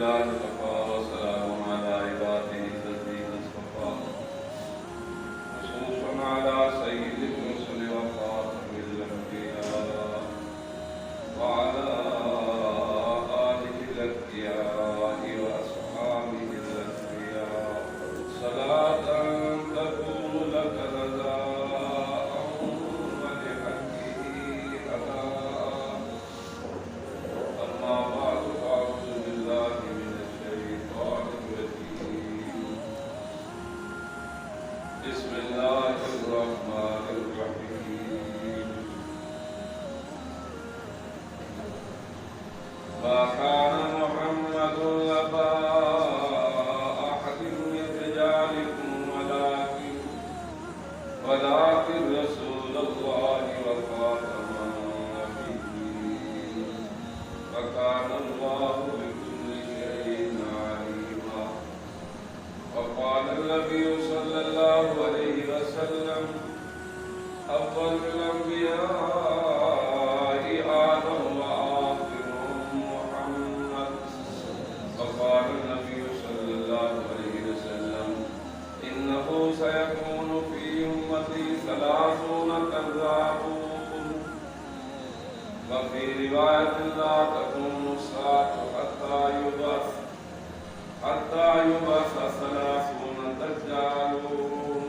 بالله كفى وسلام على عباده الذين اصطفى خصوصا على سيد الرسل وخاتم الأنبياء وعلى آله الأتقياء وأصحابه الأتقياء صلاة تكون لك رضاء ولحقه أداء. أما بعد فأعوذ بالله من الشيطان الرجيم. بسم الله الرحمن الرحيم. ما كان محمد أبا أحد من رجالكم ولكن رسول الله وخاتم النبيين وكان الله بكل شيء عليما. وقال النبي صلى الله عليه وسلم أفضل الأنبياء آدم وآخرهم محمد. وقال النبي صلى الله عليه وسلم إنه سيكون في أمتي 30 كذابون. وفي رواية لا تقوم الساعة حتى يبعث 30 دجالون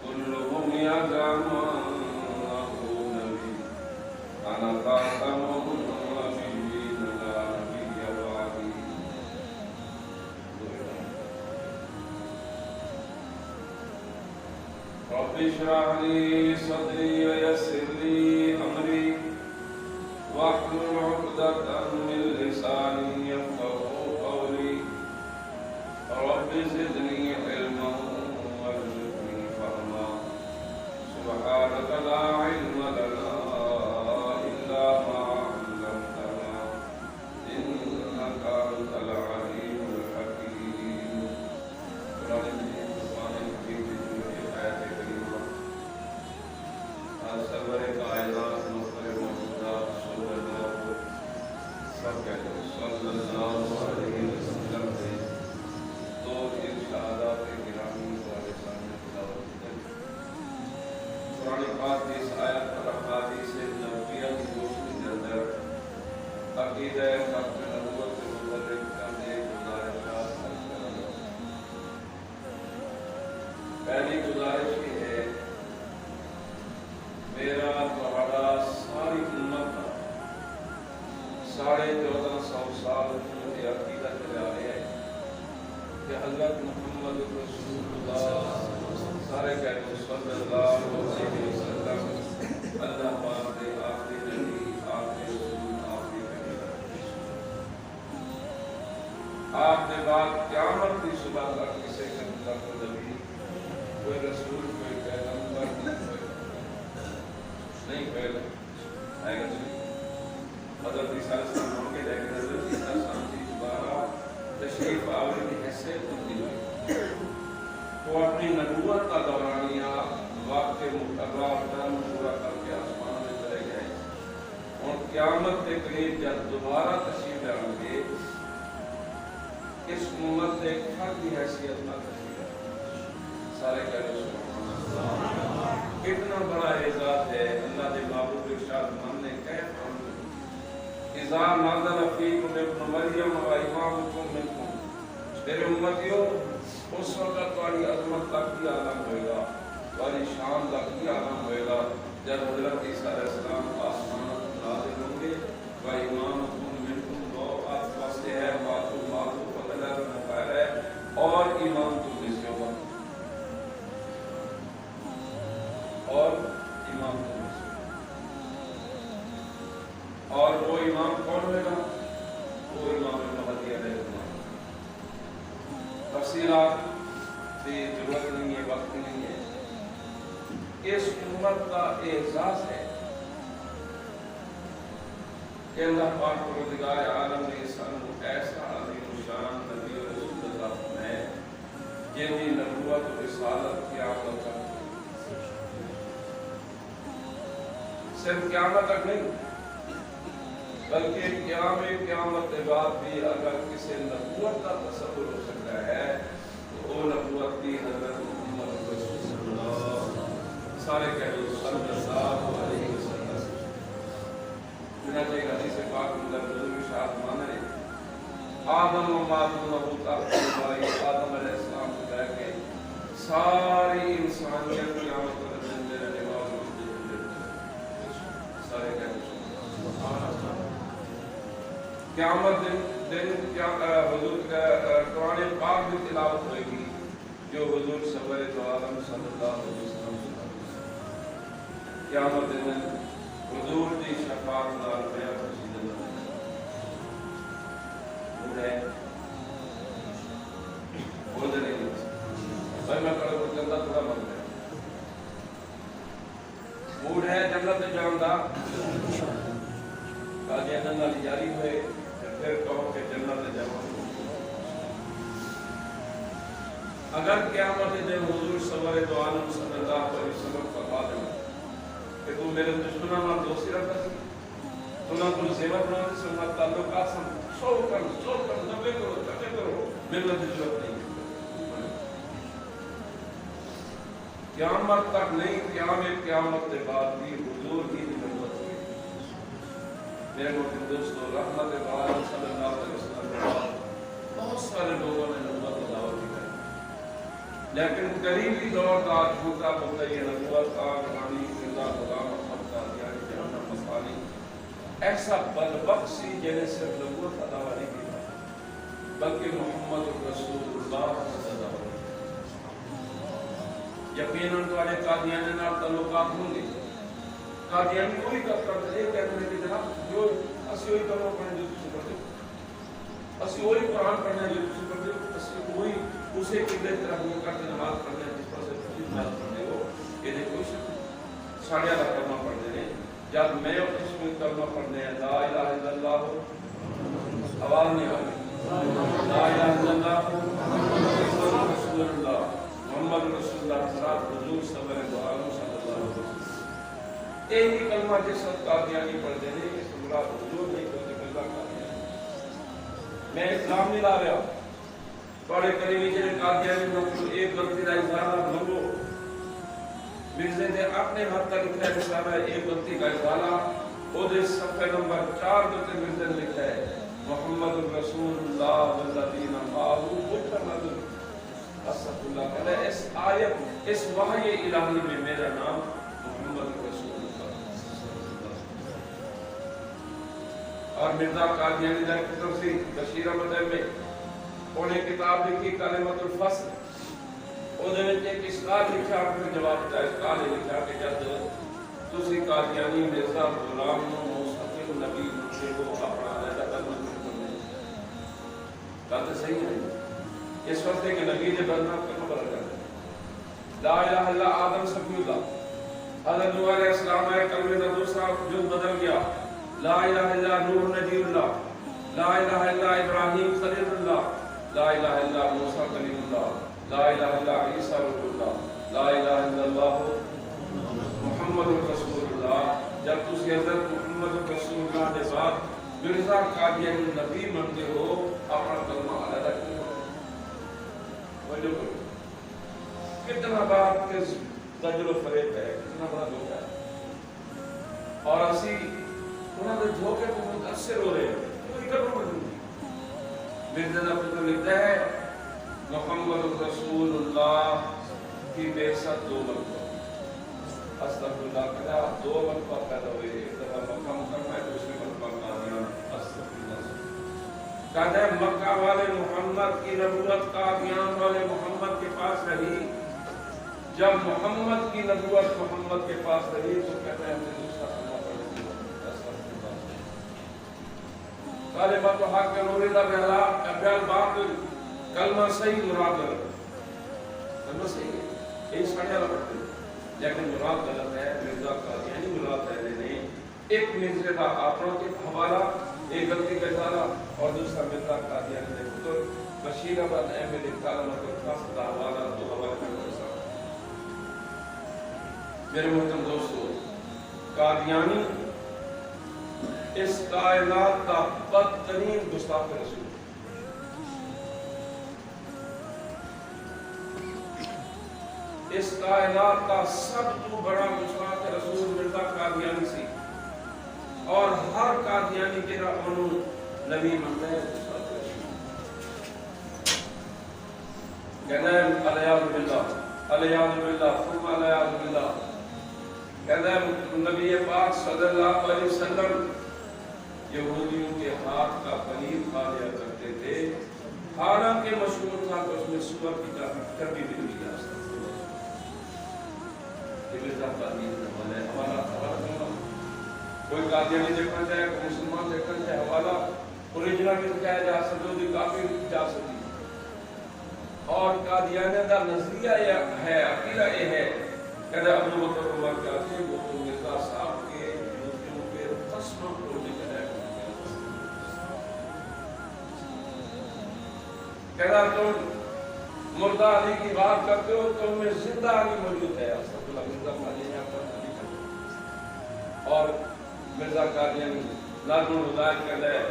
كلهم يزعم أنه نبي أنا خاتم النبيين لا نبي بعدي. رب اشرح لي صدري ويسر لي أمري واحلل عقدة من لساني يفقهوا قولي. رب زدني علما وارزقني فهما. سبحانك لا علم لنا إلا ما علمتنا إنك أنت العليم الحكيم. قرآن مجید قرآن حکیم کی آیت کریمہ سرور کائنات مفخر موجودات رسول اللہ سب کہتے ہیں صلی اللہ علیہ وسلم سے دو ارشادات گرامی ہمارے سامنے تلاوت کریں. قرآن پاک کی اس آیت پر احادیث نبویہ کی روشنی کے اندر عقیدہ ختم نبوت کے متعلق چند ایک گزارشات عرض کرنا چاہتا ہوں. پہلی گزارش یہ ہے میرا تمہارا ساری امت کا 1450 سال یہ عقیدہ چلا رہے ہیں کہ حضرت محمد رسول اللہ سارے کہتے ہیں صلی اللہ علیہ وسلم اللہ پاک کے آخری نبی آخری رسول آخری پیغمبر. آپ نے بات قیامت کی صبح تک کسی کے مطلب نبی کوئی رسول کوئی پیغمبر نہیں پہلے آئے گا جی حضرت عیسیٰ علیہ السلام کے لیکن حضرت عیسیٰ علیہ السلام کی دوبارہ تشریف آوری کی حیثیت تبدیل ہوئی. وہ اپنی نبوت کا دورانیہ وقت مقررہ ٹائم پورا کر کے آسمان میں چلے گئے اور قیامت کے قریب جب دوبارہ تشریف لائیں گے اس امت سے ایک فرد کی حیثیت نہ تشریف لائیں. سارے کہہ رہے سبحان اللہ. کتنا بڑا اعزاز ہے اللہ کے محبوب ارشاد ماننے کیف اذا نازل فیکم ابن مریم و امامکم منکم. میرے امتیوں اس وقت تمہاری عظمت تک بھی عالم ہوئے گا تمہاری شان تک بھی عالم ہوئے گا جب حضرت عیسیٰ علیہ السلام آسمان نازل ہوں گے و امامکم منکم. وہ آس سے ہے معصوم معصوم فضلہ مقیر ہے اور امام تم میں سے ہوگا اور امام تم میں سے. اور وہ امام کون ہوگا؟ وہ امام مہدی علیہ السلام. تفصیلات کی ضرورت نہیں ہے وقت نہیں ہے. اس امت کا اعزاز ہے کہ اللہ پاک پروردگار عالم نے سانو ایسا عظیم شان نبی و رسول اللہ فرمائے جن کی نبوت و رسالت قیامت تک صرف قیامت تک نہیں بلکہ قیامت کے بعد بھی اگر کسی نبوت کا تصور ہو سکتا ہے تو وہ نبوت کی حضرت محمد رسول صلی اللہ سارے کہہ صلی اللہ علیہ وسلم چنانچہ حدیث پاک میں حضور ارشاد فرماتے ہیں آدم و مادون ابو طالب آدم علیہ السلام کو کہہ کے ساری انسانیت قیامت کے دن میرے نواز سارے کہتے قیامت دن حضور کا قرآن پاک بھی تلاوت ہوئے گی جو حضور سرور دو عالم صلی اللہ علیہ وسلم قیامت دن حضور کی شفاعت نال میں رسید اللہ ہے بول دے نہیں بھائی میں کڑا کو چلتا تھوڑا بند ہے موڈ ہے جنت جاندہ قاضی جنت جاری ہوئے پھر کہو کہ جنت جاؤ اگر قیامت دن حضور سرور دو عالم صلی اللہ علیہ وسلم فرما دیں کہ تم میرے دشمنوں نال دوستی رکھتا سی تمہیں کوئی زیور بنا سی سنت تعلقات سن سو کر نبے کرو میرے ضرورت نہیں قیامت تک نہیں قیامت کے بعد بھی حضور کی نبوت ہوئی میرے محترم دوستو رحمت عالم صلی اللہ علیہ وسلم کے بعد بہت سارے لوگوں نے نبوت کا دعویٰ کیا لیکن قریبی دور کا جھوٹا مدعی نبوت کا روحانی زندہ غلام محمد قادیانی جہنم مسانی ایسا بدبخت سی جنہیں صرف نبوت کا دعویٰ نہیں کیا بلکہ محمد رسول اللہ کا دعویٰ یقیناً تمہارے قادیانی نال تعلقات ہوں گے قادیانی کوئی کرتے ہیں کہتے ہیں کہ جناب جو اسی وہی کلمہ پڑھنے جو تسی پڑھتے ہو اسی وہی قرآن پڑھنے جو تسی پڑھتے ہو اسی وہی اسے قبلے کی طرف منہ کر کے نماز پڑھنے جس پر سے تسی نماز پڑھنے ہو یہ کوئی شک ساڑھے اللہ کلمہ پڑھنے ہیں جب میں اس میں کلمہ پڑھنے ہیں لا الہ الا اللہ آواز نہیں آ رہی لا الہ الا اللہ محمد رسول اللہ محمد رسول اللہ حضرات حضور سرور دو عالم صلی اللہ علیہ وسلم ایک ہی کلمہ جس وقت قادیانی پڑھ دینے اس مراد حضور نہیں کرتے ملتا قادیانی میں اسلام نہیں لا رہا بڑے قریبی جنہیں قادیانی مطلب ایک غلطی کا اظہار لگو مرزے نے اپنے ہاتھ تک لکھا ہے رسالہ ایک غلطی کا اظہار وہ دے صفحہ نمبر 4 کے مرزے نے لکھا ہے محمد رسول اللہ والذین معه متمدن استغفر اللہ کہتا ہے اس آیت اس وحی الہی میں میرا نام محمد رسول اور مرزا قادیانی جائے کی طرف سے بشیر احمد میں انہیں کتاب لکھی کلمۃ الفصل وہ دے وچ ایک اسقال لکھا پھر جواب دا اسقال لکھا کہ جب تسی قادیانی مرزا غلام نو مستقل نبی سے وہ اپنا علیحدہ کلمہ کرنے بات صحیح ہے اس وقت کہ نبی نے بدنام کلمہ بدل کر لا الہ الا آدم صفی اللہ حضرت نوح علیہ السلام ہے کلمے کا دوسرا جز بدل گیا لا الہ الا نوح نبی اللہ لا الہ الا ابراہیم خلیل اللہ لا الہ الا موسیٰ کلیم اللہ لا الہ الا عیسیٰ روح اللہ لا الہ الا اللہ محمد رسول اللہ جب تسی حضرت محمد رسول اللہ کے بعد مرزا قادیانی نبی منتے ہو اپنا کلمہ علیحدہ کرو کتنا بات کے زجر و فریب ہے کتنا بڑا دھوکہ ہے اور اسی انہوں نے دھوکے کو متاثر ہو رہے ہیں کوئی کرو بڑھوں مرزا پتر لکھتا ہے محمد رسول اللہ کی بعثت 2 مرتبہ استغفر اللہ کہا 2 مرتبہ پیدا ہوئے ایک دفعہ مکہ مکرمہ ہے دوسری مرتبہ قادیان استغفر اللہ کہتا ہے مکہ والے محمد کی نبوت قادیان والے محمد کے پاس رہی جب محمد کی نبوت محمد کے پاس رہی تو کہتا ہے ہم نے دوسرا کلمہ پڑھ دیا کلمۃ حق نور اللہ ابیال باطل کلمہ صحیح مراد غلط کلمہ صحیح ہے یہ ساڑھے اللہ پڑھتے لیکن مراد غلط ہے مرزا قادیانی مراد ہے نہیں ایک مرزے کا اپنا کے حوالہ ایک غلطی کا اظہار اور دوسرا مرزا قادیانی نے پتر بشیر احمد احمد کلمۃ الفصل کا حوالہ 2 حوالے میں میرے محترم دوستو قادیانی اس کائنات کا بدترین گستاخ رسول، اس کائنات کا سب تو بڑا گستاخ رسول مرزا قادیانی سی، اور ہر قادیانی کے انہوں نبی منتا ہے گستاخ رسول کہنا ہے علیہ باللہ ثم علیہ باللہ، کہنا ہے نبی پاک صلی اللہ علیہ وسلم یہودیوں کے ہاتھ کا پنیر کھا لیا کرتے تھے، حالانکہ مشہور تھا کہ اس میں سور کی چربی بھی ملی جا سکتی ہے۔ یہ مرزا قادیانی کا حوالہ ہے، حوالہ کوئی قادیانی دیکھنا چاہے، کوئی مسلمان دیکھنا چاہے، حوالہ اوریجنل بھی دکھایا جا سکے، وہ کافی جا سکتی، اور قادیانی کا نظریہ ہے، عقیدہ یہ ہے کہ ابو بکر عمر کہتے ہیں وہ تو مرزا صاحب کے جوتیوں پہ قسم توڑنے کا ہے، کہنا تم مردہ علی کی بات کرتے ہو، تم میں زندہ علی موجود ہے، مرزا قادیانی اور مرزا قادیانی لازم ہدایت کہتا ہے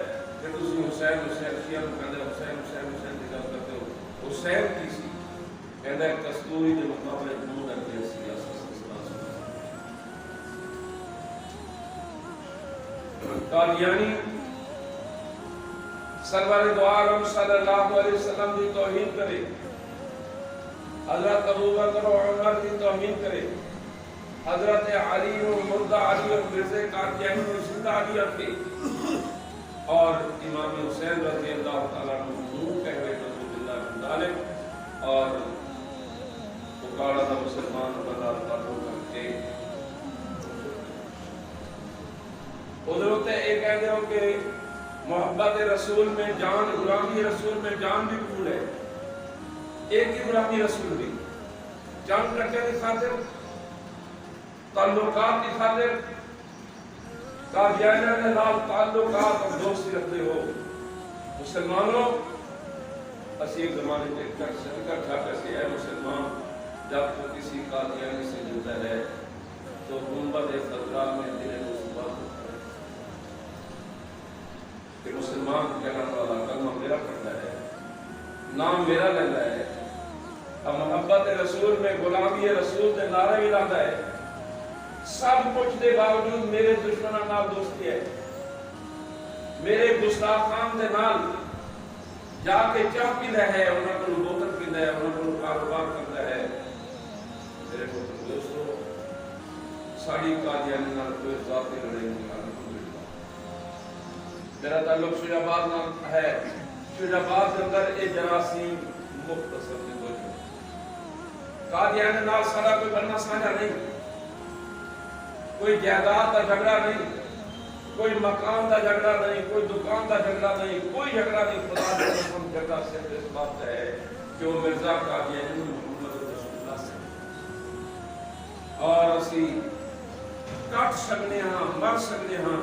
کہ تسی حسین شیعہ کو کہتے ہیں حسین کی جب کرتے ہو، حسین کی سی کہتا ہے کستوری کے مقابلے دور رکھتے سیاست قادیانی سرور دو عالم صلی اللہ علیہ وسلم کی توہین کرے، حضرت ابو بکر و عمر کی توہین کرے، حضرت علی و مردہ علی و مرزا قادیانی و زندہ علی رکھے، اور امام حسین رضی اللہ تعالیٰ عنہ کہوے رسول اللہ بن طالب، اور پکارا تھا مسلمان بنا تعلق کر کے حضرت ایک کہتے ہو کہ محبت رسول میں جان، غلامی رسول میں جان بھی قبول ہے، ایک ہی غلامی رسول بھی، جان رکھے کی خاطر، تعلقات کی خاطر، قادیانیوں نے نال تعلقات اور دوستی رکھتے ہو مسلمانوں، اسی ایک زمانے میں کہتے سے ہے مسلمان جب تو کسی قادیانی سے ملتا ہے تو گنبد خضرا میں دل کو صبح ہوتا ہے کہ مسلمان کہنا والا کلمہ میرا پڑھتا ہے، نام میرا لینا ہے، اب محبت رسول میں غلامی رسول دے نعرہ بھی لاتا ہے، سب کچھ دے باوجود میرے دشمنوں نال دوستی ہے، میرے گستاخان دے نال جا کے چاہ پیندا ہے، انہاں کو بوتل پیندا ہے، انہاں کو کاروبار کرتا ہے، میرے کو دوستو ساڑی قادیانی نال کوئی ذاتی لڑائی نہیں کرنا، میرا تعلق شجاع آباد نال ہے، شجاع آباد کے اندر ایک جراثیم مختصر کی وجہ قادیانی نال سارا کوئی بننا سانجا نہیں، کوئی جائیداد کا جھگڑا نہیں، کوئی مکان کا جھگڑا نہیں، کوئی دکان کا جھگڑا نہیں، کوئی جھگڑا نہیں، خدا کی قسم جھگڑا صرف اس بات ہے کہ وہ مرزا قادیانی محمد رسول اللہ سے، اور اسی کٹ سکنے ہاں، مر سکنے ہاں،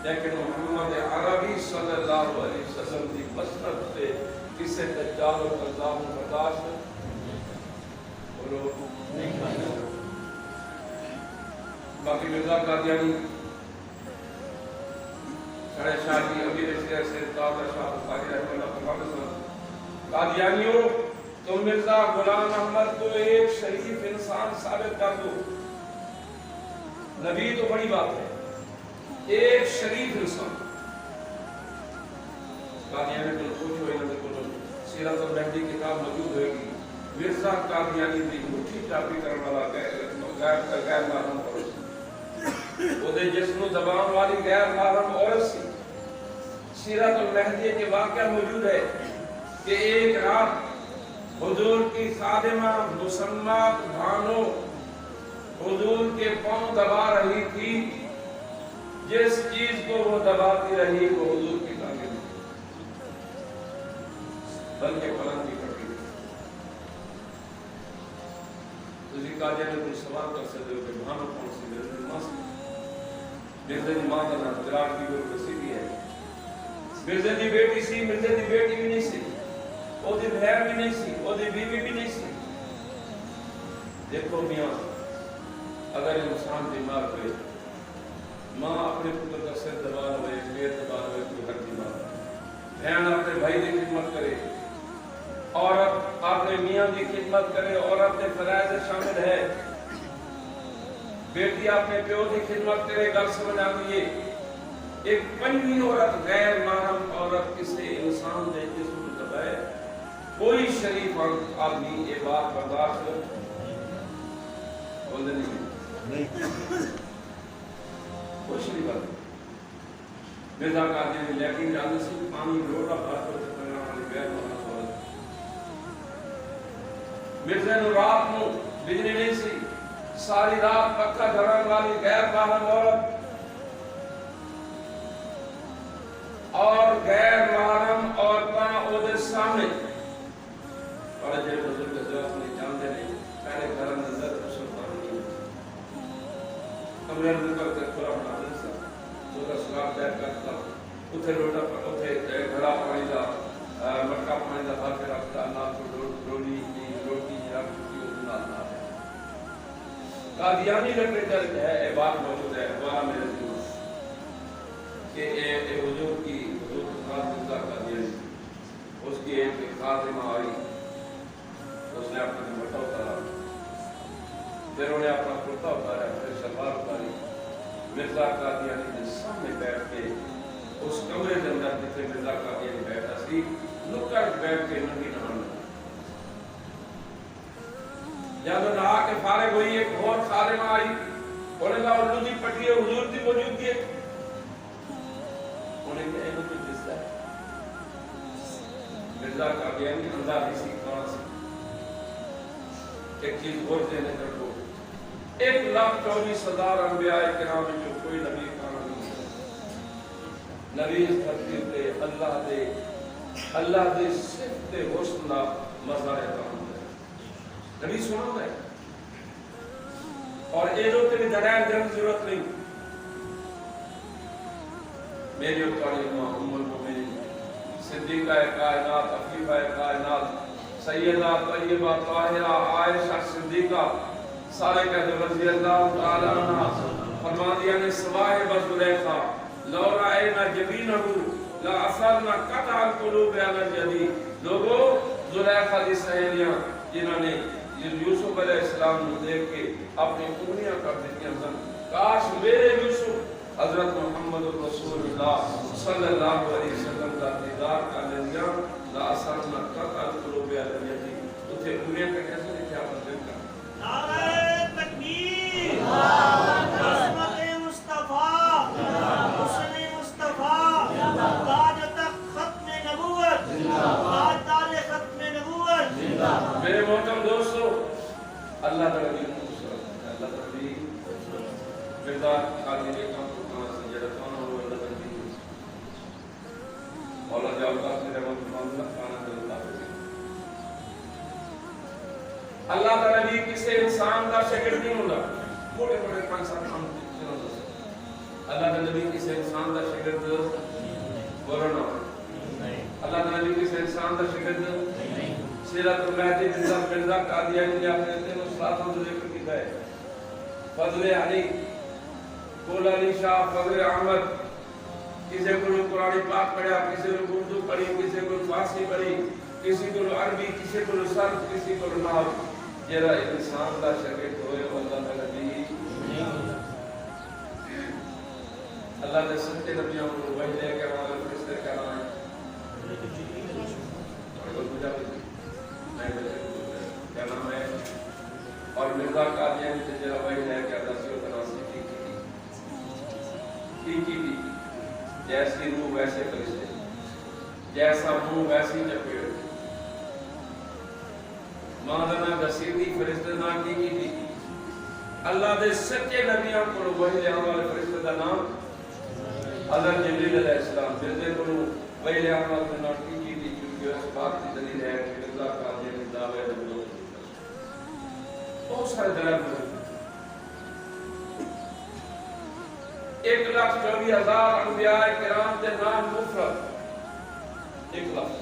لیکن محمد عربی صلی اللہ علیہ وسلم کی مسند سے کسے دجال و کذاب و برداشت نہیں کرنا۔ باقی مرزا قادیانی سڑے شاہ کی امیر سے تازہ شاہ بخاری رحمہ اللہ فرماتے قادیانیوں تم مرزا غلام احمد کو ایک شریف انسان ثابت کر دو، نبی تو بڑی بات ہے، ایک شریف انسان، قادیانی کو پوچھو انہوں نے سیرت المہدی کتاب موجود ہوئے گی، مرزا قادیانی دی مٹھی چاپی کرنے والا غیر محرم عورت وہ دے جسم و زبان والی غیر محرم عورت سی، سیرت المہدی کے واقعہ موجود ہے کہ ایک رات حضور کی خادمہ مسمات بھانو حضور کے پاؤں دبا رہی تھی، جس چیز کو وہ دباتی رہی وہ حضور کی ٹانگیں نہیں بلکہ پلنگ کی پٹی تھی۔ تجھے قادیانی کو سوال کر سکتے ہو کہ بھانو کون سی؟ مرزا ماں سی، مرزا دی ماں کا نام جلال کی وہ کسی بھی ہے، مرزا دی بیٹی سی، مرزا دی بیٹی بھی نہیں سی، وہ دی بہن بھی نہیں سی، وہ دی بیوی بھی نہیں سی۔ دیکھو میاں اگر انسان بیمار ہوئے، ماں اپنے پتر کا سر دبا ہوئے خدمت کرے، عورت کے فرائض شامل ہے، بیٹی اپنے پیو کی خدمت کرے، گل سمجھ آئیے۔ ایک پنجویں عورت غیر محرم عورت کسی انسان دے جسم دبائے، کوئی شریف آدمی یہ بات برداشت بولتے نہیں، کوئی شریف آدمی مرزا قادری نے لیکن جانے سے پانی روٹا بات کرتے پڑھنا والی غیر محرم عورت، مرزا نے رات میں بجلی نہیں سی، ساری رات پکا دھران والی غیر محرم عورت، اور غیر محرم عورتاں اودے سامنے اور جے بزرگ حضرات نے جانتے نہیں پہلے گھر نظر سلطان نہیں کمرے اندر کر کھلا بنا دے سا تو کا سلام دے کرتا اتھے روٹا اتھے گھڑا پانی دا مٹکا پانی دا بھر کے رکھتا نہ تو روٹی رکھ چکی وہ نہ تھا قادیانی لٹریچر ہے یہ بات موجود ہے ہمارا میرے دل کہ اے حضور کی حضور مرزا قادیانی اس کی ایک خاتمہ آئی، اس نے اپنا دوپٹہ اتارا، پھر انہیں اپنا کرتا اتارا، پھر شلوار اتاری، مرزا قادیانی نے سامنے بیٹھ کے اس کمرے کے اندر جتنے مرزا قادیانی بیٹھا سی نکڑ بیٹھ کے ننگی نہان لگا۔ جب نہا کے فارغ ہوئی ایک اور خاتمہ آئی، انہیں کہا اللہ دی پٹی ہے حضور دی موجود کی انہیں کہا اینو کچھ دستا ہے مرزا قادیانی اندھا بھی سی کون سی ایک چیز غور دینے کر دو 1,24,000 انبیاء کرام میں جو کوئی نبی کانا نہیں ہے، نبی اس دھرتی پہ اللہ دے صفت حسن مظہر کام ہے، نبی سنا ہے اور اے جو تیری دلائل جن ضرورت نہیں۔ میری اوتاری امام ام المومنین صدیقہ کائنات عفیفہ کائنات سیدہ طیبہ طاہرہ عائشہ صدیقہ سارے کہتے رضی اللہ تعالی عنہ فرما دیا نے سوائے بزلیخا لو رائنا جبینہ لا اثرنا قطع القلوب علی الجدید۔ لوگوں زلیخا دی سہیلیاں جنہوں نے یوسف علیہ السلام کو دیکھ کے اپنی انگلیاں کر دیتی ہیں، کاش میرے یوسف حضرت محمد رسول اللہ صلی اللہ علیہ وسلم کا دیدار کا لیا لا اثرنا قطع القلوب علی الجدید۔ اتھے انگلیاں کا کیسے لکھا پر دل کا نعرہ تکبیر، عصمت مصطفیٰ، حسن مصطفیٰ، تاج تخت ختم نبوت، تاج ختم نبوت۔ میرے محترم دوستو، اللہ تعالی اللہ تعالی مرزا قادری کا سجدتان اور اللہ تعالی مولا جاؤ کا رحمت اللہ کانا اللہ اللہ تعالی بھی کسی انسان کا شاگرد نہیں ہوتا، موٹے موٹے 5-7 کام اللہ تعالی بھی کسی انسان کا شاگرد بولنا اللہ تعالی بھی کسی انسان کا شاگرد نہیں۔ سیرت المہدی مرزا قادیانی نے اپنے تین استادوں کو ذکر کیا ہے، فضل علی، قول علی شاہ، فضل احمد، کسی کو قرآن پاک پڑھا، کسی کو اردو پڑھی، کسی کو فارسی پڑھی، کسی کو عربی، کسی کو صرف، کسی کو نحو۔ جرا انسان کا شاگرد ہوئے اللہ تعالی اللہ نے سچے نبیوں کو وحی دے کے ہمارے فرشتے کرانا ہے۔ کیا نام ہے؟ اور مرزا قادیانی سے جرا وحی دے کے دسیوں تناسی کی جیسی روح ویسے فرشتے، جیسا منہ ویسی چپیڑ، مادنا بصیری فرشتے نہ کی اللہ دے سچے نبیوں کو وحی دینے والے فرشتے کا نام حضرت جبریل علیہ السلام، جیسے کو وحی دینے والے نام کی کیونکہ اس بات کی دلیل ہے کہ مرزا قادیانی دعوے نبوت بہت سارے دلائل موجود ہیں۔ 1,24,000 انبیاء کرام کے نام مفرد 1 لفظ،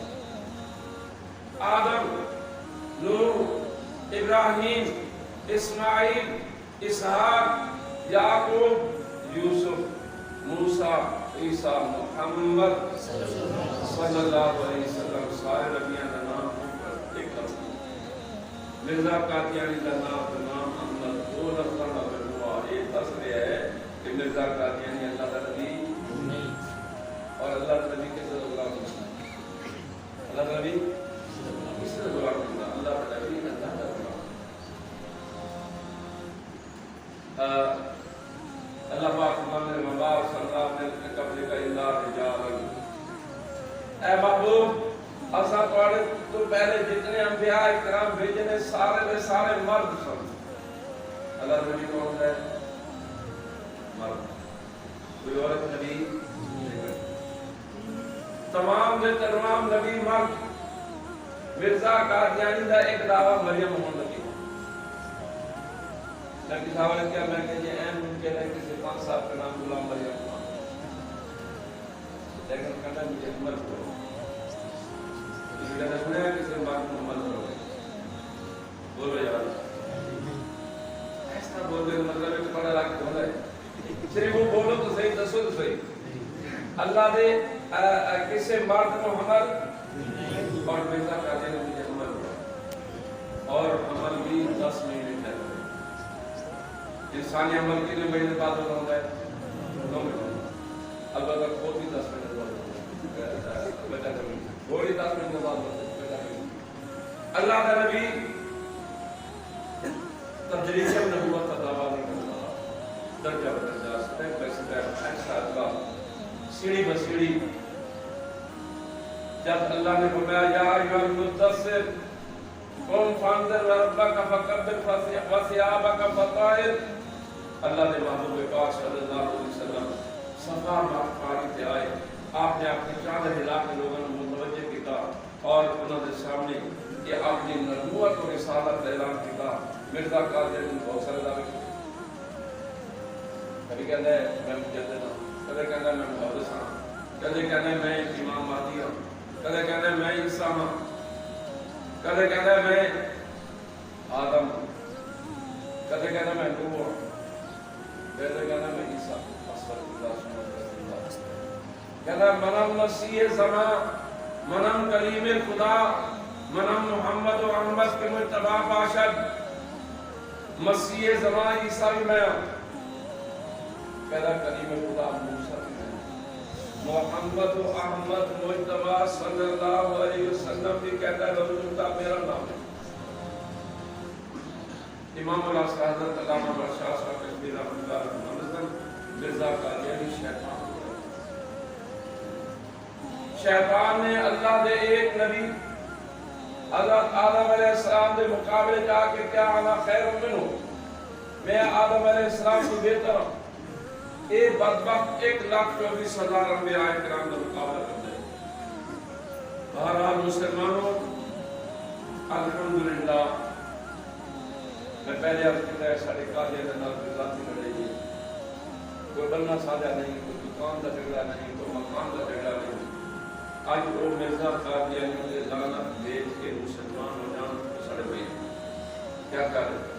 آدم، نوح، ابراہیم، اسماعیل، اسحاق، یعقوب، یوسف، موسیٰ، عیسیٰ، محمد صلی اللہ علیہ وسلم، سارے نبیوں کا نام مفرد 1 لفظ۔ مرزا قادیانی کا نام احمد دو لفظوں کا ہوا یہ دس رہا ہے کہ مرزا قادیانی اللہ کا نبی نہیں اور اللہ کا نبی کس سے غلام ہونا اللہ کا نبی کس سے غلام ہونا اللہ کا نبی اللہ کا غلام اللہ پاک ہمارے مبارک صلی اللہ علیہ وسلم قبل کا اللہ رجال اے محبوب اسا تواڈے تو پہلے جتنے انبیاء کرام بھیجے نے سارے دے سارے مرد سن اللہ نبی کون ہے مرد کوئی عورت نبی تمام دے تمام نبی مرد مرزا قادیانی دا ایک دعویٰ مریم ہون لگی لیکن صاحب نے کیا میں کہ یہ اہم ممکن ہے کسی 5 صاحب کا نام غلام مریم ہوا لیکن کہنا مجھے مرد کرو کہتے سنے ہیں کسی بات محمد کرو گے بولو یار ایسا بول دے مطلب ایک بڑا لاکھ بولا ہے صرف وہ بولو تو صحیح دسو تو صحیح اللہ دے کسی مرد محمد اور مرزا قادیانی مجھے عمل ہوا اور عمل بھی 10 مہینے تک انسانی عمل کے لیے مہینے بعد ہوتا ہے 9 مہینے البتہ خود بھی 10 مہینے بعد ہوتا ہے بولی 10 مہینے بعد ہوتا ہے اللہ کا نبی تدریج نبوت کا دعویٰ نہیں کرتا درجہ بدرجہ سٹیپ بائی سٹیپ ایسا اللہ سیڑھی بسیڑھی جب اللہ نے فرمایا یا ایھا المدثر قم فانذر وربک فکبر وثیابک فطہر اللہ نے محبوب پاک صلی اللہ علیہ وسلم صفا پاڑی تے آئے آپ نے اپنی چادر ہلا کے لوگوں کو متوجہ کیا اور انہوں نے سامنے کہ اپنی نبوت و رسالت کا اعلان کیا مرزا قادیانی نے بہت سارے دعوے کیے کبھی کہتا ہے میں مجدد ہوں کبھی کہتا ہے میں محدث ہوں کبھی کہتا ہے میں امام مہدی ہوں کبھی کہتا ہے میں عیسیٰ ہوں کبھی کہتا ہے میں آدم ہوں کبھی کہتا ہے میں نوح ہوں کبھی کہتا ہے میں عیسیٰ کہتا ہے منم مسیح زمان منم کلیم خدا منم محمد و احمد کے مجتبی باشد مسیح زمان عیسیٰ بھی میں ہوں کہتا ہے کلیم خدا موسیٰ بھی میں محمد و احمد مجتبی صلی اللہ علیہ وسلم بھی کہتا ہے رسول کا میرا نام ہے امام اللہ حضرت علامہ شاہ صاحب کشمیر رحمۃ اللہ علیہ مرزا قادیانی شیطان نے اللہ دے ایک نبی حضرت آدم علیہ السلام دے مقابلے جا کے کیا انا خیر منہ میں آدم علیہ السلام سے بہتر ہوں ایک بدبخت 1,24,000 انبیاء کرام کا مقابلہ کر دے بہرحال مسلمانوں الحمدللہ میں پہلے عرض کیا ہے ساڑھے قادیانی نال ذاتی لڑائی ہے کوئی بننا سادہ نہیں کوئی دکان کا جھگڑا نہیں کوئی مکان کا جھگڑا نہیں آج وہ مرزا قادیانی نے لعنت بھیج کے مسلمان ہو جان تو سڑے ہوئے کیا کر رہے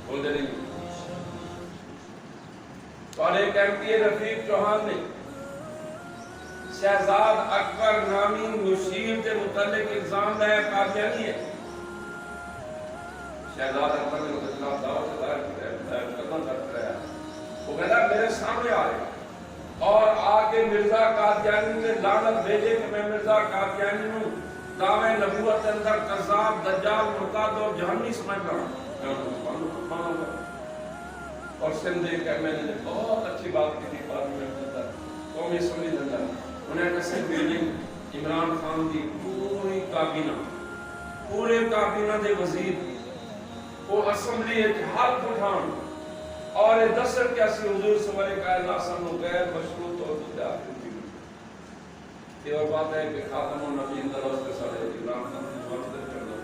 بول دے نہیں سوالے کہتی ہے رفیق چوہان نے شہزاد اکبر نامی مشیر کے متعلق الزام ہے قادیانی ہے شہزاد اکبر نے خلاف دعوت کرنا کرتا ہے وہ کہتا ہے میرے سامنے آ رہے اور آگے مرزا قادیانی نے لعنت بھیجے کہ میں مرزا قادیانی ہوں دعوے نبوت اندر قذاب دجال مرتد اور جہنمی سمجھ رہا ہوں اور سندھ کے میں نے بہت اچھی بات کی تھی پارلیمنٹ کے اندر قومی اسمبلی کے اندر انہیں نصیب نہیں عمران خان کی پوری کابینہ دے وزیر وہ اسمبلی ایک حلف اٹھان اور دسر کے اسی حضور سمرے کائنات سنو غیر مشروط اور تیار کرتی یہ اور بات ہے کہ خاتم النبی اندروز کے سارے عمران خان نے مردد کر دو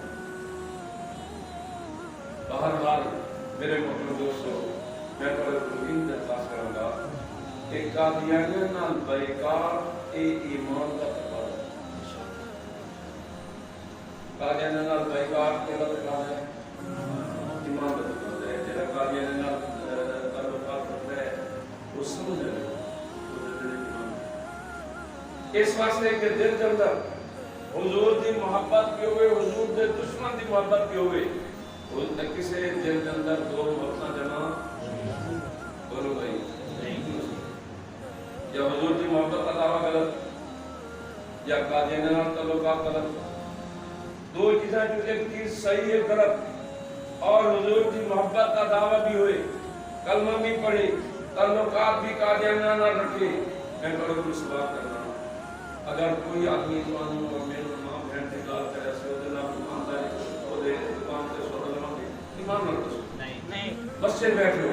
بہرحال میرے محترم دوستو میں بڑے مہین درخواست کروں گا کہ قادیانیوں نال بیکار ایمان کا تقاضا قادیانیوں نال بیکار کیا تقاضا ہے ایمان کا تقاضا ہے جڑا قادیانیوں نال سمجھ رہے اس واسطے کہ دل کے اندر حضور دی محبت بھی ہوئے حضور دے دشمن دی محبت بھی ہوئے اس نے کسے دل کے اندر دو محبت جمع بولو بھائی یا حضور دی محبت کا دعویٰ غلط یا قادیانی نال تعلقات غلط دو چیزیں جو ایک چیز صحیح ہے غلط اور حضور دی محبت کا دعویٰ بھی ہوئے کلمہ بھی پڑھے تعلقات بھی قادیانی نال رکھے میں بڑا کچھ بات کرنا اگر کوئی آدمی قانون اور میرے ماں بہن سے گال کرے سے وہ دن آپ ایمانداری کو دے دکان سے سودا لگا ایمان نہ کرو نہیں بس سے بیٹھ لو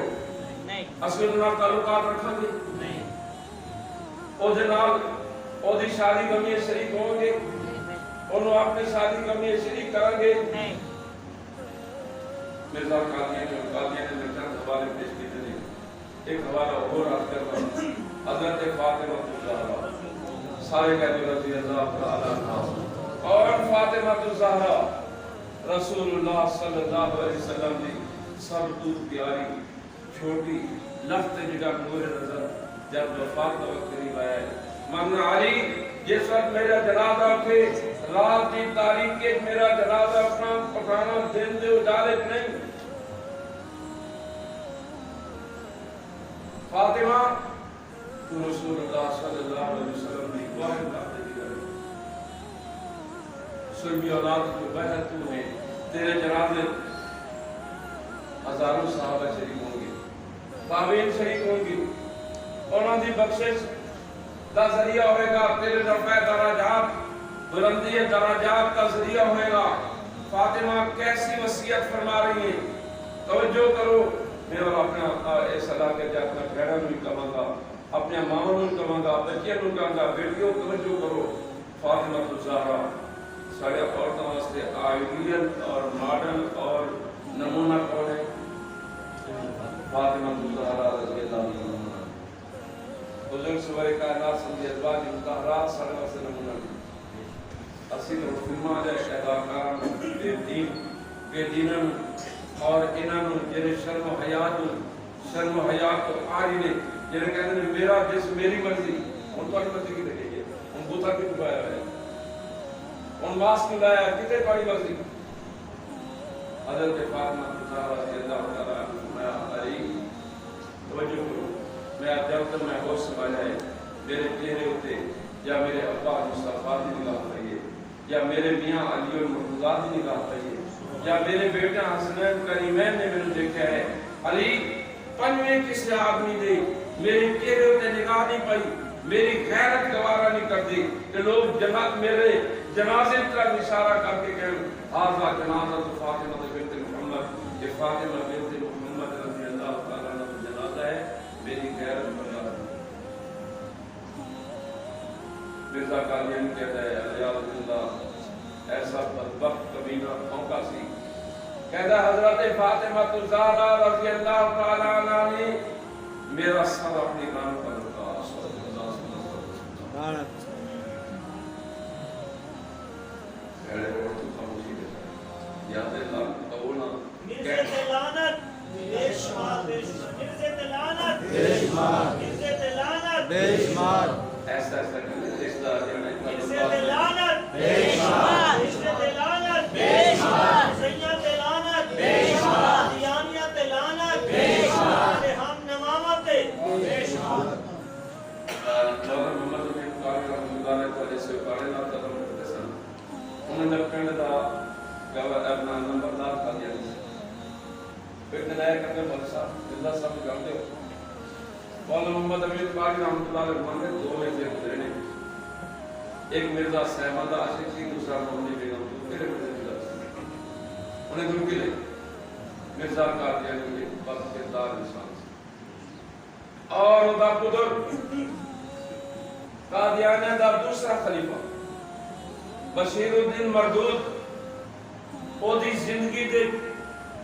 نہیں اصل نال تعلقات رکھا گے نہیں او جناب او دی شادی غمی شریک ہوں گے انہوں اپنی شادی غمی شریک کریں گے نہیں مرزا قادیانی نے چند حوالے پیش کیے تھے ایک حوالہ اور عرض کرتا حضرت فاطمہ الزہرا سارے کہتے رضی اللہ تعالیٰ عنہ اور فاطمہ الزہرا رسول اللہ صلی اللہ علیہ وسلم دی سب تو پیاری چھوٹی لفت جگہ نور نظر جب وفات کا وقت قریب آیا ہے من علی جس وقت میرا جنازہ اٹھے رات کی تاریخ کے میرا جنازہ اپنا پکانا دن دے اجالے نہیں فاطمہ تو رسول اللہ صلی اللہ علیہ وسلم نے واحد بات دی سلمی اولاد کو بہت تو ہے تیرے جنازے ہزاروں صحابہ شریک ہوں گے تابعین شریک ہوں گے انہوں دی بخشش کا ذریعہ ہوئے گا تیرے رفع درجات بلندی درجات کا ذریعہ ہوئے گا فاطمہ کیسی وصیت فرما رہی ہیں توجہ کرو میں اور اپنا اس علاقے کے اپنا گھڑا بھی کہوں گا اپنے ماں نوں کہوں گا بچیاں نوں کہوں گا بیٹیوں توجہ کرو فاطمہ الزہرا سارے عورتوں واسطے آئیڈیل اور ماڈل اور نمونہ کون ہے فاطمہ الزہرا رضی اللہ عنہا بزرگ سورہ کائنات سمجھے ازواج مطہرات سارے واسطے نمونہ اسی طرح فلمہ جائے اداکار بے دینن اور انہوں جنہیں شرم و حیات کو آری نے جنہیں کہتے ہیں میرا جسم میری مرضی ان تو مرضی کی دیکھیں گے ان بوتا کی دبایا ہے ان ماسک کی لایا کتے پاڑی مرضی حضرت فاطمہ الزہرا رضی اللہ تعالیٰ عنہ علی توجہ کرو میں جب تک میں ہوش سنبھالا ہے میرے چہرے ہوتے یا میرے ابا مصطفیٰ کی نگاہ پائیے یا میرے میاں علی المرتضیٰ کی نگاہ پائیے یا میرے بیٹے حسنین کریمین نے میرے دیکھا ہے علی پنویں کسی آدمی دے میری چہرے ہوتے نگاہ نہیں پائی میری غیرت گوارا نہیں کر دی کہ لوگ جنات میرے جنازے طرح اشارہ کر کے کہیں حاضرہ جنازہ تو فاطمہ بنت محمد یہ فاطمہ بنت محمد رضی اللہ تعالیٰ عنہ جنازہ ہے میری غیرت بنا مرزا قادیانی کہتا ہے علیہ اللہ ایسا بدبخت کمینہ پھونکا سی کہتا ہے حضرت فاطمہ الزہرا رضی اللہ تعالیٰ عنہ نے میرا سر اپنی ران پر رکھا کہڑے اور تو خاموشی دیتا یاد اللہ قبولنا مرزت لعنت بے شمار مرزت لعنت بے شمار مرزت لعنت بے شمار ایسا کرنے اس دا مرزت لعنت بے شمار مرزت لعنت بے شمار سید لعنت بے شمار دیانیت لعنت بے شمار ہم نمامت بے شمار مولانا محمد بن قاری رحمۃ اللہ علیہ تعالی سے پڑھے نہ تھا انہوں نے پنڈ دا گواہ اپنا نمبردار کر دیا پھر دلایا کرنے والا صاحب اللہ صاحب جانتے ہو مولانا محمد بن قاری رحمۃ اللہ علیہ نے دو میں سے گزرے نے ایک مرزا صاحب عاشق تھی دوسرا مولانا بیگم پھر انہیں دن کے لئے مرزا قادیانی کے وقت کردار انسان اور دا قدر قادیانی دا دوسرا خلیفہ بشیر الدین مردود او دی زندگی دے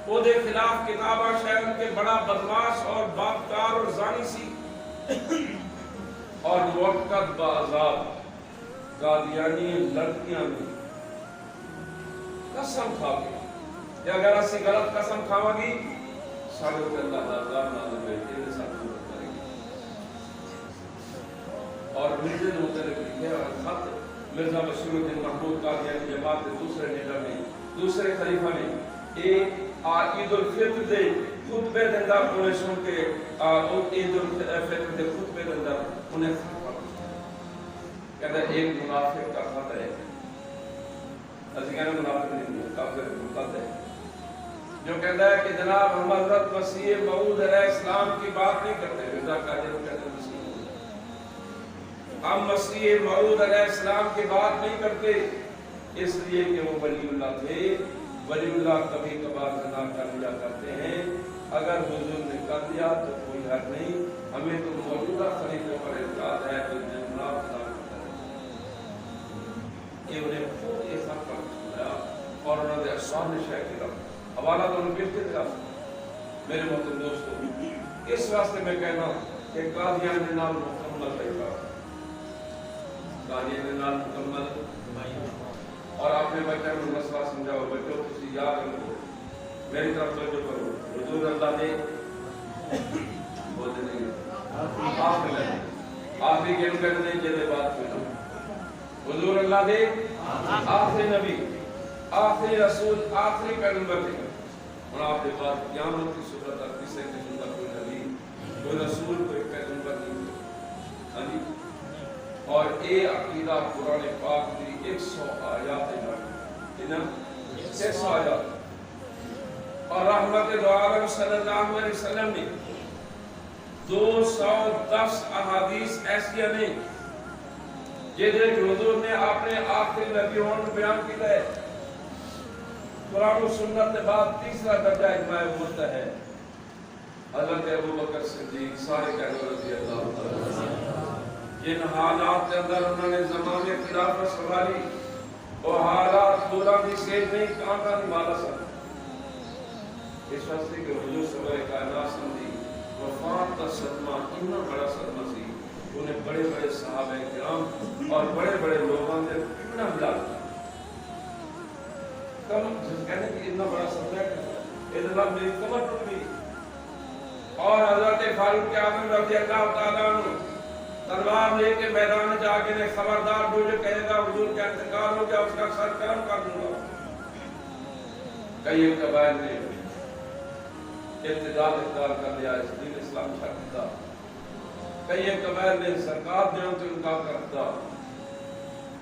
او دے خلاف کتابہ شہر کے بڑا بدماش اور باپکار اور زانی سی اور موقت بعذاب قادیانی لڑکیاں میں قسم کھا گئی کہ اگر اسی غلط قسم کھاوا گی ساڑھے ہوتے اللہ عذاب نازل ہوئے تیرے ساتھ پورت کرے گی اور مرزے نے مطلب لکھے اور خط مرزا بشیر الدین محمود قادیانی جماعت کے دوسرے لیڈر نے دوسرے خلیفہ نے ایک عید الفطر دے خطبے دندہ انہیں سن کے عید الفطر دے خطبے دندہ انہیں کہتا ہے ایک منافق کا خط ہے، اسی کہنے منافق نہیں ہے، کافر خط ہے، جو کہتا ہے کہ جناب ہم حضرت مسیح موعود علیہ السلام کی بات نہیں کرتے، مرزا قادیانی کہتے ہیں مسیح ہم مسیح موعود علیہ السلام کی بات نہیں کرتے، اس لیے کہ وہ ولی اللہ تھے، ولی اللہ کبھی کبھار زنا کر لیا کرتے ہیں، اگر حضور نے کر دیا تو کوئی حق نہیں، ہمیں تو موجودہ خلیفے پر اعتقاد ہے کہ جناب زنا کرتا ہے۔ یہ انہیں خود ایسا کر سنایا اور انہوں نے احسان شیخ کی رب حوالہ تو انہوں نے کہا میرے محترم دوستو، اس واسطے میں کہنا کہ قادیان نے نام مکمل طریقہ قادیان نے نام مکمل، اور آپ نے بچہ کو مسئلہ سمجھاؤ، بچوں کسی یاد رکھو، میری طرف توجہ کرو، حضور اللہ نے بولتے نہیں آخری کے انکر نہیں جدے بات کرو، حضور اللہ نے آخری نبی، آخری رسول، آخری پیغمبر تھے، اور آپ نے بات قیامت کی صورت تک کسی قسم کا کوئی نبی، کوئی رسول، کوئی پیغمبر نہیں تھے، اور اے عقیدہ قرآن پاک کی 100 آیات ہے، 100 آیات، اور رحمت دو عالم صلی اللہ علیہ وسلم نے 210 احادیث ایسی نہیں جہدے حضور نے اپنے آخری نبی ہونے کو بیان کیا ہے۔ قرآن و سنت کے بعد تیسرا درجہ اجماع امت ہے، حضرت ابوبکر صدیق سارے کہنے رضی اللہ عنہ، جن حالات کے اندر انہوں نے زمانے خلافت سنبھالی وہ حالات پورا بھی سیج نہیں، کانٹا نہیں مالا سکتا، اس واسطے کہ حضور سورہ کائنات سمجھی وفات کا صدمہ اتنا بڑا صدمہ سی، انہیں بڑے بڑے صحابہ کرام اور بڑے بڑے لوگوں نے کتنا ملا کم کہنے کہ اتنا بڑا صدمہ ہے، ادھر میری کمر ٹوٹ گئی، اور حضرت فاروق اعظم رضی اللہ تعالیٰ عنہ تلوار لے کے میدان میں جا کے خبردار جو کہے گا حضور کا انتقال ہو گیا اس کا سر قلم کر دوں گا۔ کئی قبائل نے ارتداد اختیار کر لیا، اس دین اسلام چھوڑ دیا، کئی قبائل نے سرکار دیوں تو انکار کر دیا،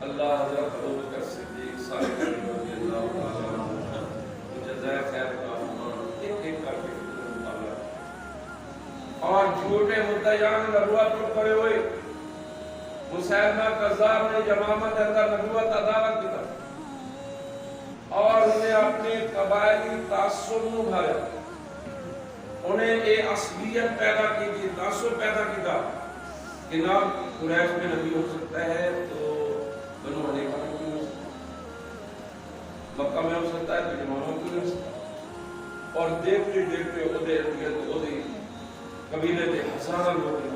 اللہ حضرت ابوبکر صدیق صادق رضی اللہ تعالیٰ عنہ جزائے خیر کا ایک ایک کر کے اور جھوٹے مدعیان نبوت پر کھڑے ہوئے، مسیلمہ کذاب نے یمامہ اندر نبوت عدالت کی اور انہیں اپنے قبائلی تعصب نبھایا، انہیں یہ عصبیت پیدا کی تھی، تعصب پیدا کی تھا کہ نہ قریش میں نبی ہو سکتا ہے تو بنو حنیفہ میں کیوں ہو سکتا، مکہ میں ہو سکتا ہے تو اماموں میں کیوں ہو سکتا، اور دیکھتے دیکھتے قبیلے کے ہزاروں لوگ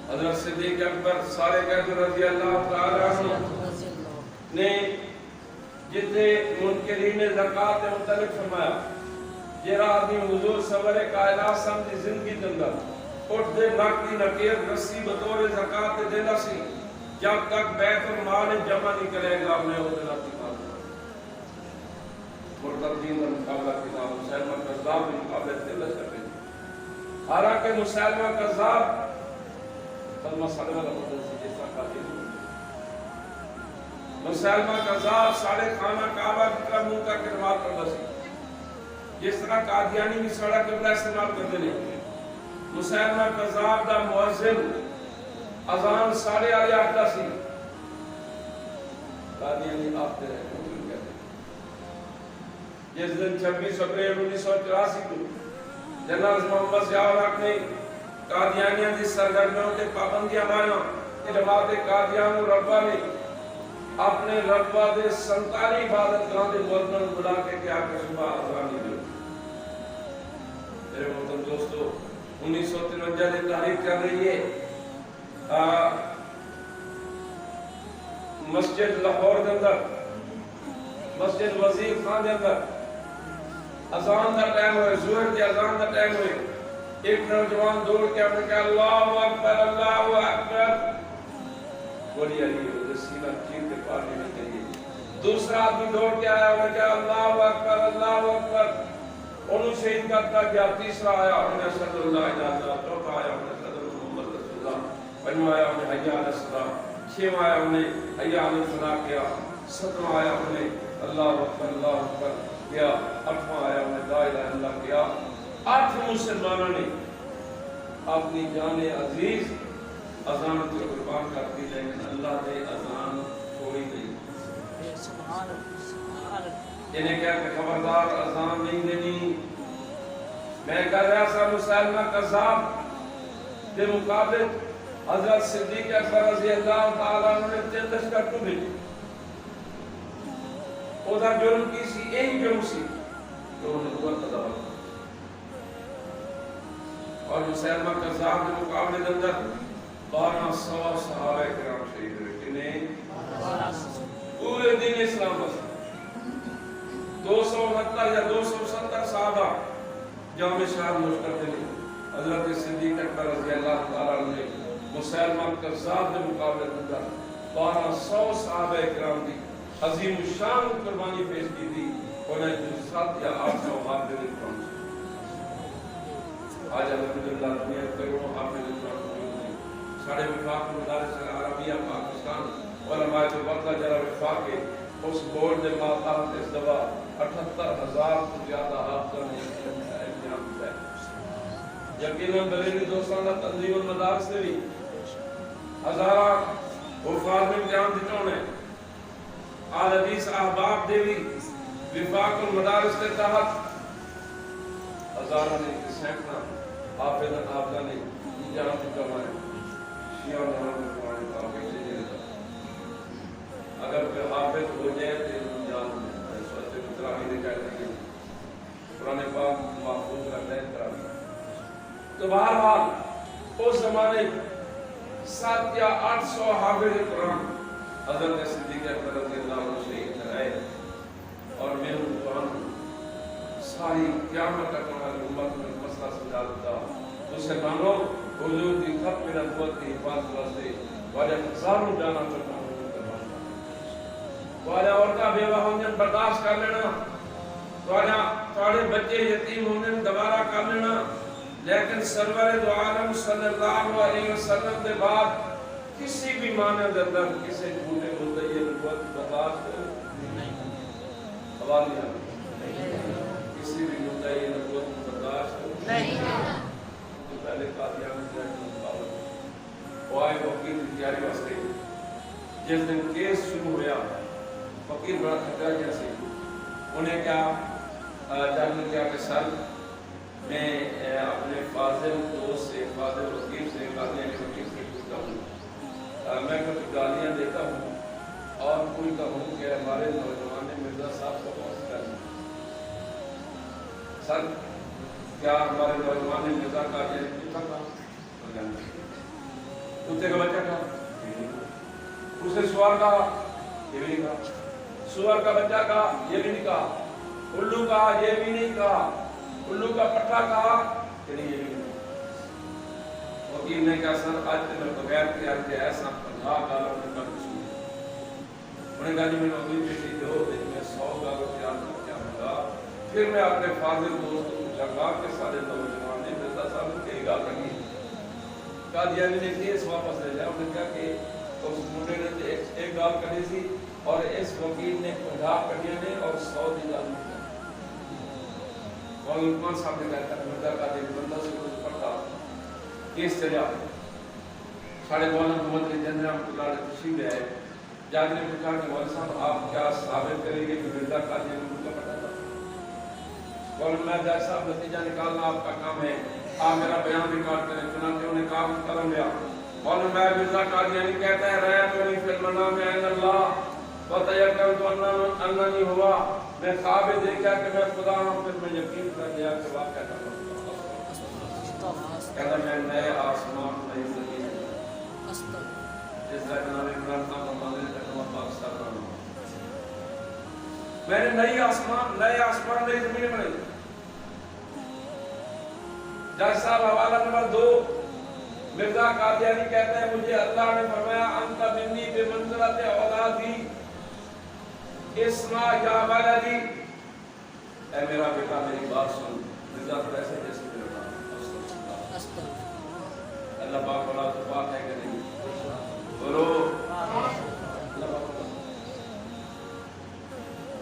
حضرت صدیق اکبر سارے کہتے رضی اللہ تعالیٰ عنہ نے جتنے منکرین زکاة نے متعلق فرمایا جیرا آدمی حضور سور کائنات سمجھی زندگی دندہ اٹھ دے ناکی نکیر رسی بطور زکاة دینا سی جب تک بیت المال جمع نہیں کرے گا میں وہ دلاتی مرتدین کا مقابلہ کیا، مسلمہ کذاب بھی مقابلہ دلہ کرتے حالانکہ مسلمہ کذاب کلمہ صلی اللہ علیہ وسلم سے جیسا کہتے ہیں مسلمہ کذاب ساڑھے خانہ کعبہ کی طرح منہ کر کے نماز پڑھتا سی، جس طرح قادیانی بھی سڑا قبلہ استعمال کرتے نہیں، مسلمہ کذاب دا مؤذن اذان ساڑھے آلے آٹھتا سی، قادیانی آفتے رہے جس دن 26 اپریل 1984 کو جنرل محمد ضیاء الحق نے قادیانیوں کی سرگرمیوں کے پابندیاں لائیں کہ جماعت قادیان و ربا نے اپنے ربا دے 47 عبادت گاہ دے مؤذن بلا کے کیا کہ صبح اذان دی۔ میرے محترم دوستو 1953 کی تاریخ چل رہی ہے، مسجد لاہور کے اندر مسجد وزیر خان کے اندر اذان دا ٹائم ہوئے، ظہر کی اذان دا ٹائم ہوئے، ایک نوجوان دوڑ کے اپنے کہا اللہ اکبر اللہ اکبر، بولی علی سینہ چیر کے پار نہیں چاہیے. دوسرا آدمی دوڑ کے آیا, انہوں نے کہا اللہ اکبر اللہ اکبر, انہوں شہید کرتا گیا. تیسرا آیا, انہوں نے اشہد اللہ الہ الا اللہ. چوتھا آیا, انہوں نے اشہد ان محمد رسول اللہ. پنجواں آیا, انہوں نے حی علی الصلاۃ. چھواں آیا, انہوں نے حی علی الفلاح کیا. ستواں آیا, انہوں نے اللہ اکبر کیا. آٹھواں آیا, انہوں نے لا الہ الا اللہ کیا. 8 مسلمانوں نے اپنی جان عزیز اذان کو قربان کر دی, لیکن اللہ نے اذان چھوڑی نہیں. انہیں کہا کہ خبردار اذان نہیں دینی. میں کہہ رہا سا مسلمہ قذاب کے مقابل حضرت صدیق اکبر رضی اللہ تعالیٰ عنہ نے 3 لشکر کیوں بھیجے؟ ادھر جرم کی سی, یہی جرم سی جو نبوت کا دعویٰ. اور مسلمہ قذاب کے مقابلے اندر 1200 صحابہ کرام شہید ہوئے. کنہیں پورے دین اسلام بس 269 یا 270 صحابہ جامع شہر مشکل تھے. حضرت صدیق اکبر رضی اللہ تعالیٰ عنہ نے مسلمہ قذاب کے مقابلے اندر 1200 صحابہ کرام کی عظیم الشان قربانی پیش کی تھی. انہیں 7 یا 800 حافظ قرآن سے. آج الحمدللہ دنیا کروڑوں حافظ قرآن موجود ہیں. ساڑھے وفاق مدارس العربیہ پاکستان علماء جو وقت جرا وفاق کے اس بورڈ نے ماتحت اس دفعہ 78,000 سے زیادہ حافظوں نے احترام کیا. یقیناً بریلی دوستانہ تنظیم المدارس سے بھی ہزارہ حفاظ میں امتحان دیتوں نے آل حدیث احباب دے بھی وفاق المدارس کے تحت ہزارہ نے سینکڑا حافظہ نے امتحان دیتوں نے شیعہ نام قرآن پاک سے جیسا. اگر کوئی حافظ ہو جائے تو امتحان میں سوچتے متراہی نے کہتے ہیں قرآن پاک محفوظ رکھتے ہیں تراہی. تو بہرحال اس زمانے 7 یا 800 حافظ قرآن حضرت صدیق اکبر رضی اللہ عنہ شہید کرائے. اور میں قرآن ساری قیامت تک ہماری امت میں مسئلہ سمجھا دیتا. مسلمانوں حضور کی ختم نبوت کی حفاظت واسطے واجہ ہزاروں جانا چاہتا ہوں. واجہ عورتہ بیوہ ہونے برداشت کر لینا, واجہ تھوڑے بچے یتیم ہونے دوبارہ کر لینا, لیکن سرور دو عالم صلی اللہ علیہ وسلم کے بعد کسی بھی معنی کے اندر کسی جھوٹے مدعی نبوت برداشت نہیں. حوالی کسی بھی مدعی نبوت برداشت نہیں. پہلے قادیان میں مقابلہ وہ آئے وکیل کی تیاری واسطے. جس دن کیس شروع ہوا وکیل بڑا خطرہ جیسے انہیں کیا جج نے کیا کہ سر میں اپنے فاضل دوست سے فاضل وکیل سے قادیان کے وکیل سے پوچھتا ہوں, میں کچھ گالیاں دیتا ہوں اور پوچھتا ہوں کہ ہمارے نوجوان مرزا صاحب کو پہنچ کر سر کیا ہمارے نوجوان مرزا کا یہ پوچھا تھا کتے کا بچہ تھا, اسے سوار کا یہ بھی نہیں کہا, سوار کا بچہ کا یہ بھی نہیں کہا, الو کا یہ بھی نہیں کہا, الو کا پٹھا کہا کہ نہیں یہ بھی نہیں. وکیل نے کہا سر آج میں بغیر کہ آج ایسا 50 گالوں میں کر سوں. انہوں نے کہا جی میں نے امید پیشی دو دن میں 100 گالوں تیار کر کے آؤں گا. پھر میں اپنے فاضل دوست کو پوچھا گا کہ سارے نوجوان نے مرزا صاحب نے کئی گال رکھی. قادیانی نے کیس واپس لے لیا. انہوں نے کہا کہ اس منڈے نے ایک گال کری سی اور اس وکیل نے 50 کٹیاں نے اور 100 دی گال نے. اور عثمان صاحب نے کہا کہ مرزا کا دیکھ بندہ سے کچھ پڑھتا کیس چلے آتے. ساڑھے مولانا محمد علی جنرل رحمۃ اللہ علیہ تشریف لے آئے. جج نے پوچھا کہ مولانا صاحب آپ کیا ثابت کریں گے کہ مرزا قادیانی نے کا پڑھا تھا؟ مولانا جج صاحب نتیجہ نکالنا آپ کا کام ہے, آپ میرا بیان ریکارڈ کریں. چنانچہ انہوں نے کام قلم لیا. مولانا مرزا قادیانی کہتا ہے رأیتنی فی المنام عین اللہ وتیقنت اننی ہوا, میں خواب دیکھا کہ میں خدا ہوں, پھر میں یقین کر گیا کہ واقعہ کرنا. کہتا میں نئے آسمان نئی زمین جس کا نام عمران خان ممالک تک پاکستان کا نام, میں نے نئی آسمان نئی زمین بنائی. جج صاحب حوالہ نمبر 2 مرزا قادیانی کہتے ہیں مجھے اللہ نے فرمایا انت منی بمنزلت اسمع یا ولدی، اے میرا بیٹا میری بات سن، مرزا تو ایسے جیسے میرا نام اللہ پاک اولاد تو پاک ہے کہ نہیں؟ بولو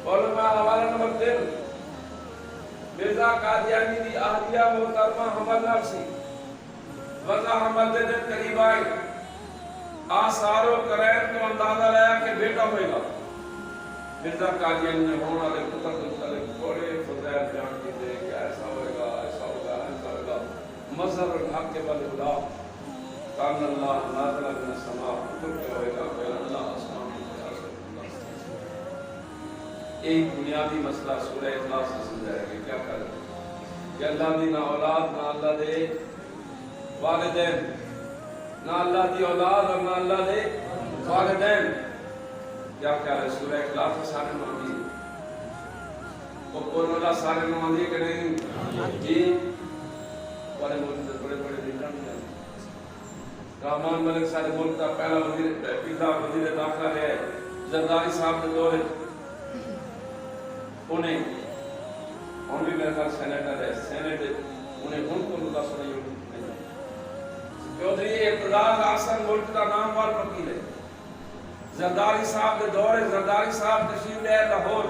بولو میں حوالہ نمبر 3 مرزا قادیانی دی اہلیہ محترمہ حمل نفسی وضع حمل دے دن قریب آئی، آثار و قرائن کو اندازہ لیا کہ بیٹا ہوئے گا۔ مرزا قادیانی نے ہونا دے پتر مختلف بڑے فضائل بیان کی دے کہ ایسا ہوئے گا، ایسا ہوگا، ایسا ہوگا۔ مظہر الحق کے بالخدا کان اللہ نازل من السماء، حکم کیا ہوئے گا کہ اللہ آسمان میں ایک بنیادی مسئلہ سورہ اخلاص سے سمجھائے گا کیا کرے کہ اللہ دی نہ اولاد نہ اللہ دے والدین، نہ اللہ دی اولاد اور نہ اللہ دے والدین، کیا کیا ہے سورہ اخلاص میں سارے نمازی وہ کون اللہ سارے نمازی کہ نہیں جی بڑے ملک سے بڑے بڑے لیڈر نہیں ہیں۔ رحمان ملک سارے ملک کا پہلا وزیر داخلہ ہے زرداری صاحب نے دور انہیں بھی میرے خیال سینیٹر ہے، سینیٹ انہیں ان کو مدعا سنائی ہوگی چودھری اعتزاز احسن ملک کا نام وال وکیل ہے۔ زرداری صاحب کے دور ہے، زرداری صاحب تشریف لے لاہور،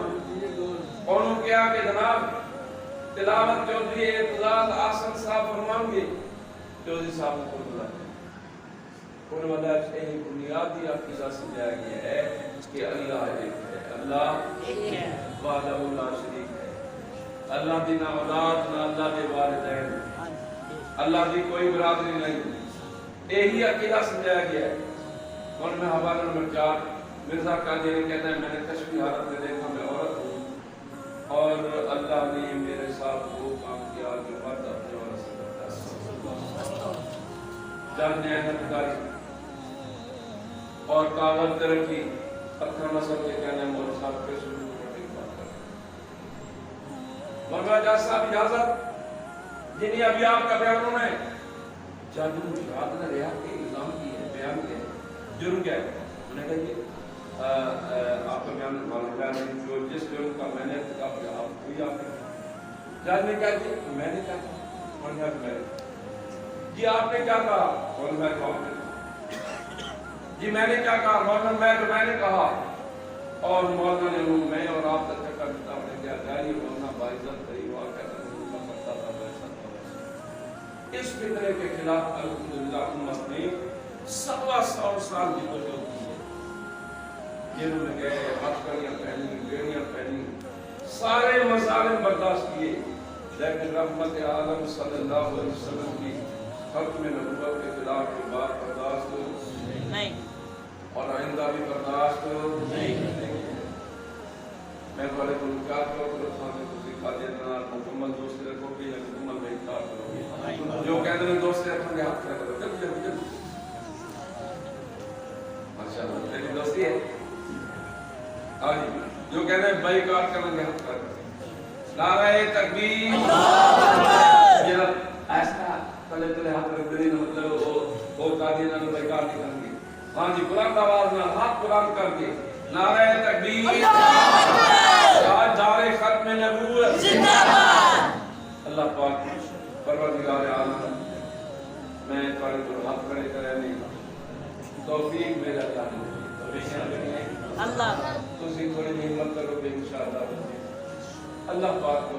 انہوں کیا کہ جناب تلاوت چودھری اعتزاز احسن صاحب فرمائیں گے، چودھری صاحب کو بلا کون والا ہے بنیادی عقیدہ سمجھایا گیا ہے کہ اللہ ایک ہے، اللہ وحدہ لا شریک ہے، اللہ دی نہ اولاد نہ اللہ دے والدین، اللہ دی کوئی برادری نہیں، یہی عقیدہ سمجھایا گیا ہے۔ اور میں حوالہ نمبر 4 مرزا قادیانی کہتا ہے میں نے کشفی حالت میں دیکھا میں عورت ہوں اور اللہ نے میرے ساتھ وہ کام کیا جو مرد اپنے عورت سے کرتا ہے۔ جب نے احمداری اور کاغذ ترقی اکرم نصر کے کہنے مولا صاحب کے شروع کرنے کی بات کریں۔ مولا جاز صاحب اجازت جنہی ابھی آپ کا بیانوں نے جب یاد نہ رہا کہ الزام کی ہے بیان کے جرم کیا ہے انہیں کہا کہ آپ کا بیان جو جس جرم کا میں نے ارتکاب کیا آپ کوئی آپ نے جج نے کہا کہ میں نے کیا کہا مولانا میں جی آپ نے کیا کہا مولانا میں جی میں نے کیا کہا مولانا میں نے کہا اور مولانا نے میں اور آپ تک کا کتاب نے کیا جاری مولانا باعزت قریب اور کہتا اس فکرے کے خلاف الحمدللہ امت نے 100 سال کی کوشش کی ہے، جنہوں نے گئے ہتھکڑیاں پہنی بیڑیاں پہنی سارے مظالم برداشت کیے، لیکن رحمت عالم صلی اللہ علیہ وسلم کی ختم نبوت کے خلاف کی بات برداشت نہیں اور آئندہ بھی برداشت نہیں کریں گے۔ میں بڑے ملکات کو رکھانے کو سکھا دینا مکمل دوستی رکھو گے یا مکمل میں اقرار کرو گے، جو کہتے ہیں دوستی رکھیں گے ہاتھ کھڑے کرو جلدی جلدی جلدی ماشاءاللہ تیری دوستی ہے آجی جو کہتے ہیں بائی کارٹ کریں گے ہاتھ کھڑے کرو نعرہ تکبیر یہ ایسا تلے تلے ہاتھ رکھ دیں مطلب وہ قادیانہ نے بائی کارٹ نہیں کریں گے ہاں جی بلند آواز میں ہاتھ بلند کر کے نعرہ تکبیر دار ختم نبوت زندہ باد۔ اللہ پاک پروردگار عالم میں تمہارے کو ہاتھ کھڑے کرے نہیں توفیق میرے اللہ نے اللہ تسی تھوڑی ہمت کرو گے انشاءاللہ اللہ پاک کو